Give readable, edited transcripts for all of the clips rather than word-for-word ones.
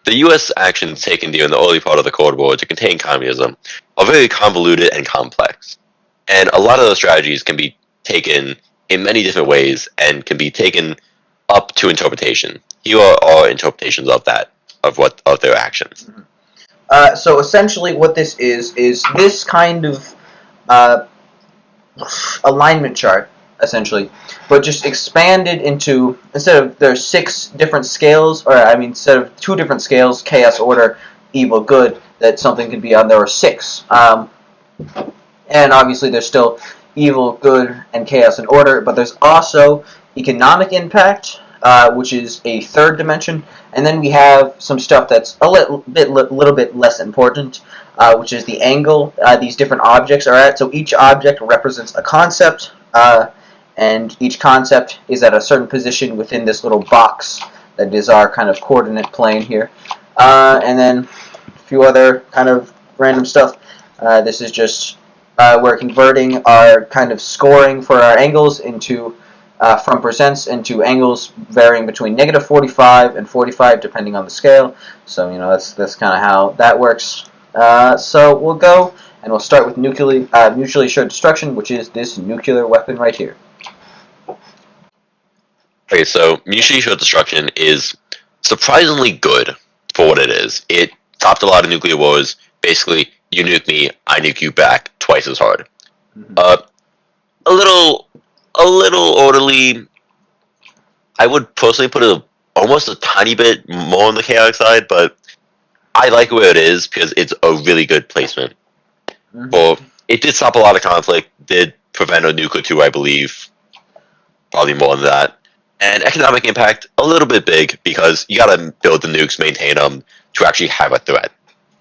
the U.S. actions taken during the early part of the Cold War to contain communism are very convoluted and complex. And a lot of those strategies can be taken in many different ways and can be taken up to interpretation. Here are our interpretations of that, of their actions. So essentially what this is this kind of alignment chart, essentially, but just expanded into, instead of there's 6 different scales, or I mean, instead of 2 different scales, chaos, order, evil, good, that something could be on, there are 6. And obviously there's still evil, good, and chaos and order, but there's also economic impact, which is a 3rd dimension, and then we have some stuff that's a little bit less important, which is the angle these different objects are at. So each object represents a concept, and each concept is at a certain position within this little box that is our kind of coordinate plane here. And then a few other kind of random stuff. This is just we're converting our kind of scoring for our angles into from percents into angles varying between -45 and 45 depending on the scale. So that's kind of how that works. So we'll go and we'll start with mutually assured destruction, which is this nuclear weapon right here. Okay, so mutually assured destruction is surprisingly good for what it is. It stopped a lot of nuclear wars. Basically, you nuke me, I nuke you back twice as hard. Mm-hmm. A little orderly. I would personally put it almost a tiny bit more on the chaotic side, but I like where it is because it's a really good placement. Mm-hmm. Well, it did stop a lot of conflict, did prevent a nuclear coup, I believe. Probably more than that. And economic impact, a little bit big, because you gotta build the nukes, maintain them, to actually have a threat.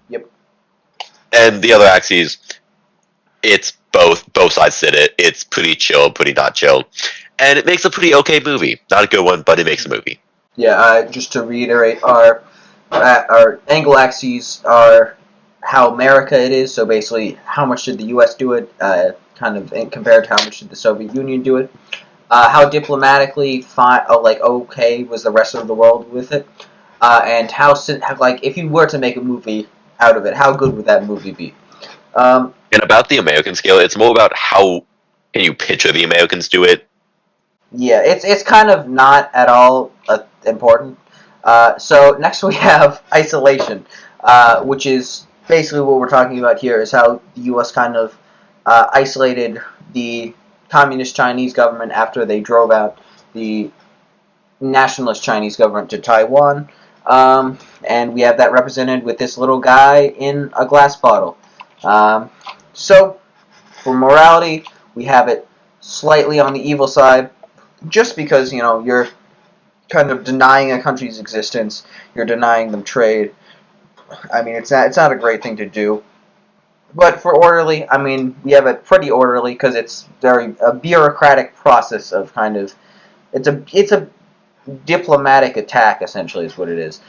Yep. And the other axes, it's both sides did it. It's pretty chill, pretty not chill. And it makes a pretty okay movie. Not a good one, but it makes a movie. Yeah, just to reiterate, our angle axes are how America it is, so basically how much did the U.S. do it, kind of compared to how much did the Soviet Union do it. How diplomatically okay was the rest of the world with it, and how if you were to make a movie out of it, how good would that movie be? And about the American scale, it's more about how can you picture the Americans do it. Yeah, it's kind of not at all important. So next we have isolation, which is basically what we're talking about here, is how the U.S. kind of isolated the Communist Chinese government after they drove out the nationalist Chinese government to Taiwan. And we have that represented with this little guy in a glass bottle. So, for morality, we have it slightly on the evil side, just because, you're kind of denying a country's existence, you're denying them trade. I mean, it's not a great thing to do. But for orderly, I mean, we have it pretty orderly because it's a bureaucratic process of kind of, it's a diplomatic attack, essentially, is what it is.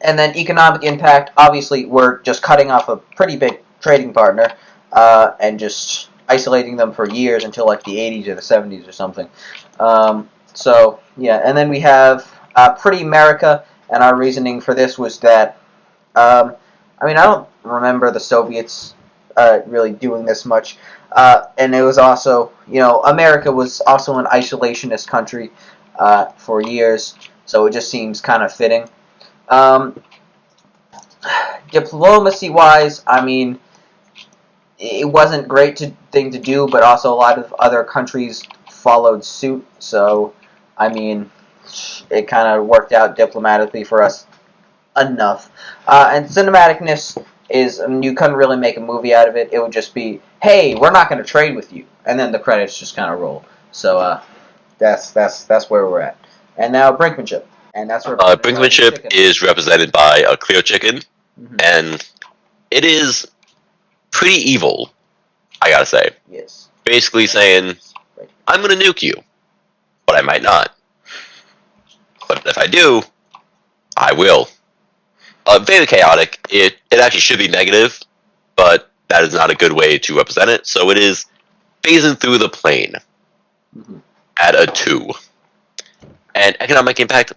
And then economic impact, obviously, we're just cutting off a pretty big trading partner and just isolating them for years until like the 80s or the 70s or something. So, yeah, and then we have Pretty America, and our reasoning for this was that, I don't remember the Soviets really doing this much, and it was also, America was also an isolationist country for years, so it just seems kind of fitting. Diplomacy-wise, I mean, it wasn't a great thing to do, but also a lot of other countries followed suit, so, I mean, it kind of worked out diplomatically for us enough. And cinematicness is, you couldn't really make a movie out of it. It would just be, hey, we're not going to trade with you, and then the credits just kind of roll. So that's where we're at. And now brinkmanship, and that's where brinkmanship is represented by a clear chicken, and it is pretty evil, I gotta say. Yes. Basically saying, I'm gonna nuke you, but I might not. But if I do, I will. Very chaotic. It actually should be negative, but that is not a good way to represent it. So it is phasing through the plane at a 2. And economic impact,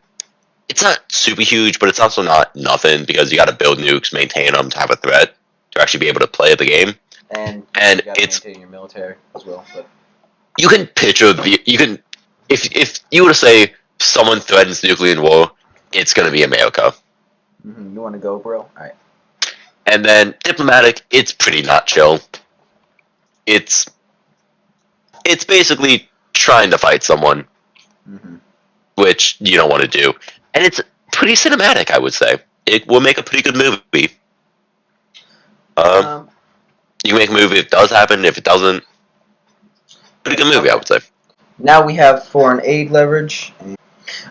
it's not super huge, but it's also not nothing because you got to build nukes, maintain them to have a threat to actually be able to play the game. And And you got to it's maintain your military as well. But you can picture you can if you were to say someone threatens nuclear war, it's going to be America. you want to go, bro? All right. And then diplomatic, it's pretty not chill. It's it's basically trying to fight someone, Mm-hmm. which you don't want to do, and it's pretty cinematic. I would say it will make a pretty good movie. Um, Um, you can make a movie if it does happen. If it doesn't, pretty good movie. I okay. would say. Now we have foreign aid leverage.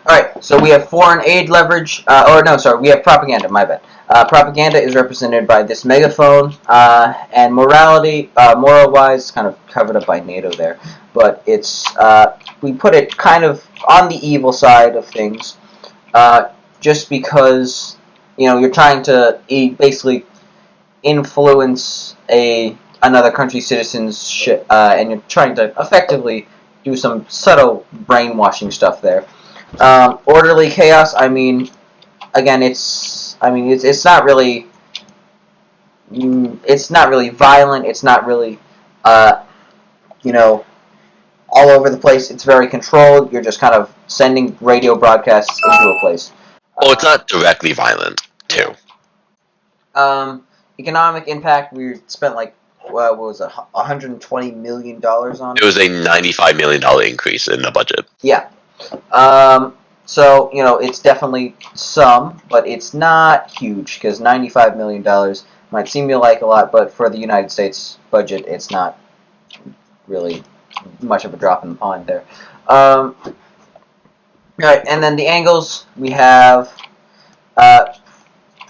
Alright, so we have foreign aid leverage, or no, sorry, we have propaganda, my bad. Propaganda is represented by this megaphone, and morality, moral-wise, kind of covered up by NATO there, but it's, we put it kind of on the evil side of things, just because, you're trying to basically influence another country's citizens, and you're trying to effectively do some subtle brainwashing stuff there. Orderly chaos. I mean, again, it's not really. It's not really violent. It's not really, uh, you know, all over the place. It's very controlled. You're just kind of sending radio broadcasts into a place. Oh, it's Uh, not directly violent yeah. too. Economic impact. We spent like what was it, $120 million on It it. was a $95 million increase in the budget. Yeah. So it's definitely some, but it's not huge because $95 million might seem like a lot, but for the United States budget, it's not really much of a drop in the pond there. All right, and then the angles we have uh,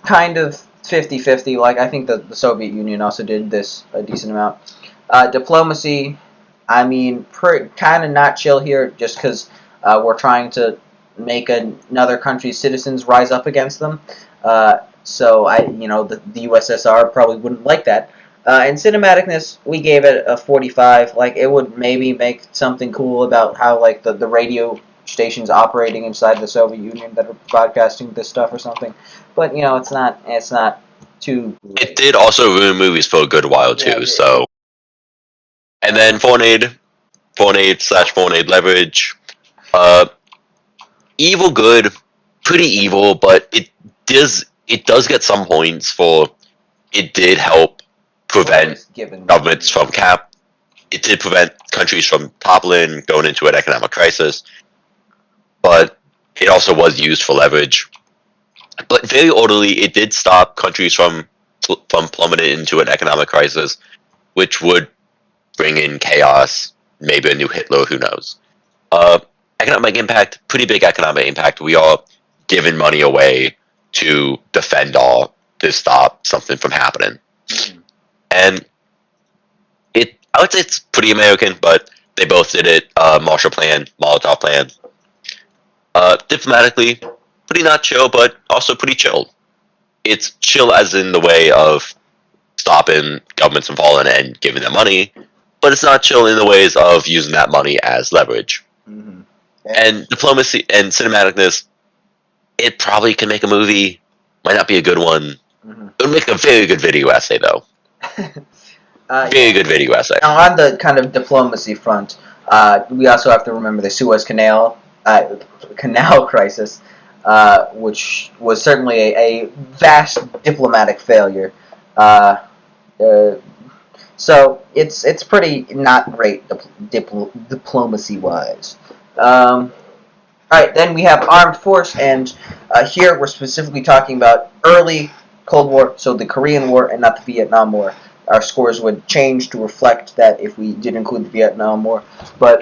kind of 50-50. Like I think the Soviet Union also did this a decent amount. Diplomacy, I mean, kind of not chill here, just because we're trying to make another country's citizens rise up against them. So the USSR probably wouldn't like that. And cinematicness, we gave it a 45. Like it would maybe make something cool about how like the radio stations operating inside the Soviet Union that are broadcasting this stuff or something. But it's not too It great. did also ruin movies for a good while Yeah, too. So, and then foreign aid slash foreign aid leverage. Uh, evil good, pretty evil, but it does get some points for it did help prevent always giving governments from cap. It did prevent countries from toppling, going into an economic crisis, but it also was used for leverage. But very orderly, it did stop countries from plummeting into an economic crisis, which would bring in chaos, maybe a new Hitler, who knows. Uh, economic impact, pretty big economic impact. We are giving money away to defend all to stop something from happening. And I would say it's pretty American, but they both did it. Marshall Plan, Molotov Plan. Diplomatically, pretty not chill, but also pretty chill. It's chill as in the way of stopping governments from falling and giving them money, but it's not chill in the ways of using that money as leverage. Mm-hmm. And diplomacy and cinematicness, it probably can make a movie. Might not be a good one. Mm-hmm. It would make a very good video essay, though. Very good video essay. Now, on the kind of diplomacy front, we also have to remember the Suez Canal crisis, which was certainly a vast diplomatic failure. Uh, uh, so it's pretty not great diplomacy wise. All right, then we have armed force, and here we're specifically talking about early Cold War, so the Korean War and not the Vietnam War. Our scores would change to reflect that if we did include the Vietnam War. But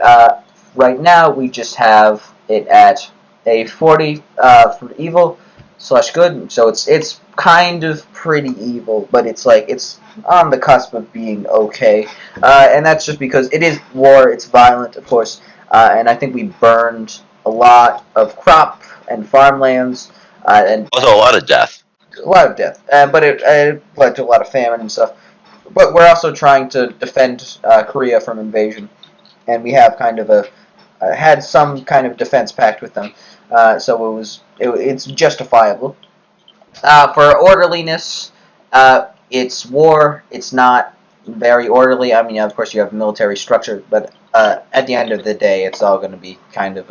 right now, we just have it at a 40 for evil slash good. So it's kind of pretty evil, but it's on the cusp of being okay. And that's just because it is war. It's violent, of course, and I think we burned a lot of crop and farmlands, and Also, a lot of death. a lot of death. But it led to a lot of famine and stuff. But we're also trying to defend Korea from invasion, and we have kind of had some kind of defense pact with them. So it's justifiable. For orderliness, it's war. It's not very orderly. I mean, of course, you have military structure, but at the end of the day, it's all going to be kind of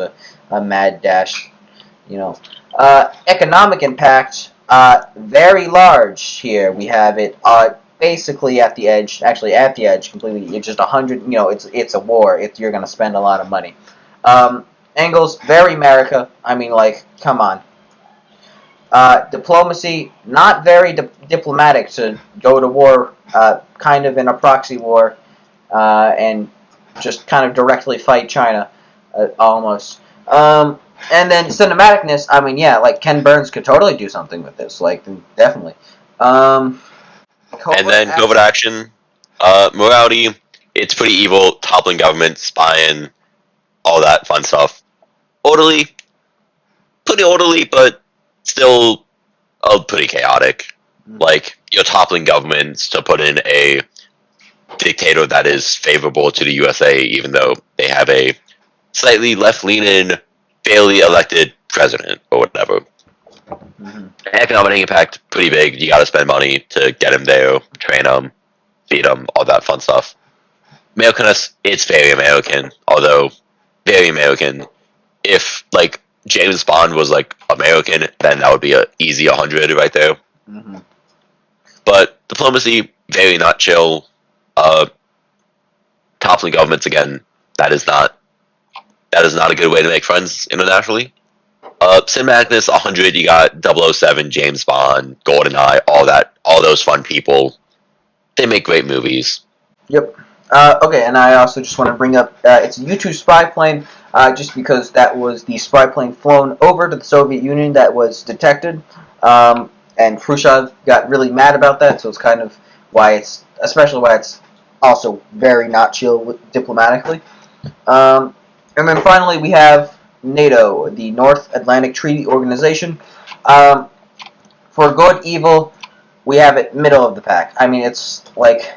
a mad dash, you know. Economic impact, very large here. We have it basically at the edge, actually at the edge completely. It's just 100, it's a war. You're going to spend a lot of money. Angles, very America. I mean, like, come on. Diplomacy, not very diplomatic to go to war, kind of in a proxy war, and just kind of directly fight China, almost. And then cinematicness, I mean, yeah, like Ken Burns could totally do something with this, like, definitely. Um, And covert then covert action. action, morality. It's pretty evil, toppling government, spying, all that fun stuff. Orderly, pretty orderly, but still pretty chaotic. Like, you're toppling governments to put in a dictator that is favorable to the USA, even though they have a slightly left-leaning, fairly elected president or whatever. Mm-hmm. Economic impact pretty big. You got to spend money to get him there, train him, feed him, all that fun stuff. Americanness, it's very American, although very American. If like James Bond was like American, then that would be a easy 100 right there. Mm-hmm. But diplomacy, very not chill. Toppling governments again. That is not a good way to make friends internationally. Cinematicness 100. You got 007, James Bond, GoldenEye, all those fun people. They make great movies. Yep. Okay, and I also just want to bring up it's a U-2 spy plane, just because that was the spy plane flown over to the Soviet Union that was detected, and Khrushchev got really mad about that. So it's kind of especially why it's also very not chill diplomatically. And then finally we have NATO, the North Atlantic Treaty Organization. Um, for good, evil, we have it middle of the pack. I mean, it's like,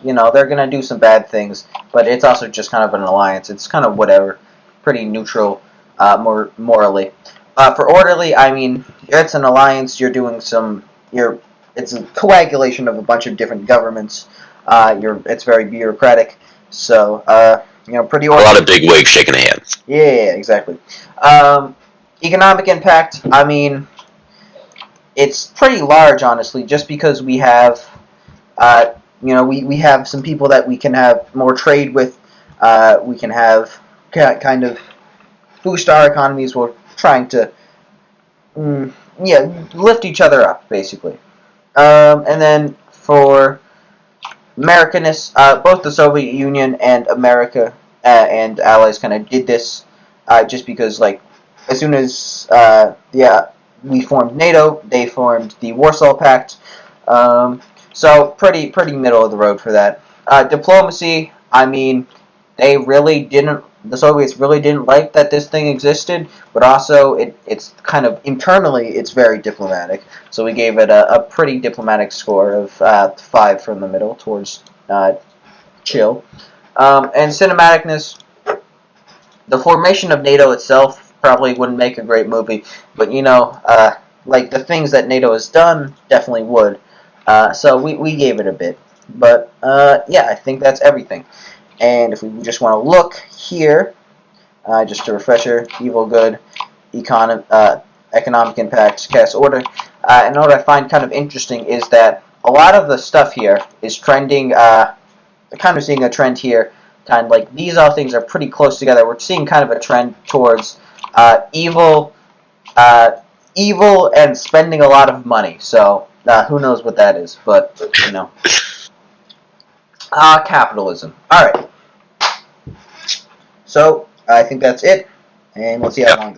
they're going to do some bad things, but it's also just kind of an alliance. It's kind of whatever, pretty neutral, more morally. For orderly, I mean, it's an alliance. It's a coagulation of a bunch of different governments. It's very bureaucratic, so pretty A lot orderly. of big wigs shaking hands. Yeah, exactly. Economic impact, I mean, it's pretty large, honestly, just because we have we have some people that we can have more trade with. We can have kind of boost our economies. We're trying to, lift each other up, basically. And then for Americanists, both the Soviet Union and America and allies kind of did this just because, like, as soon as we formed NATO, they formed the Warsaw Pact. So pretty middle of the road for that. Diplomacy, I mean, the Soviets really didn't like that this thing existed, but also it's kind of internally it's very diplomatic. So we gave it a pretty diplomatic score of 5 from the middle towards chill. And cinematicness, the formation of NATO itself probably wouldn't make a great movie, but like the things that NATO has done definitely would. So we gave it a bit. But yeah, I think that's everything. And if we just want to look here, just a refresher, evil, good, economic impact, chaos, order. And what I find kind of interesting is that a lot of the stuff here is trending, kind of seeing a trend here, kind of like these all things are pretty close together. We're seeing kind of a trend towards evil, evil and spending a lot of money. So who knows what that is, but capitalism. All right. So I think that's it, and we'll see how Yep. long.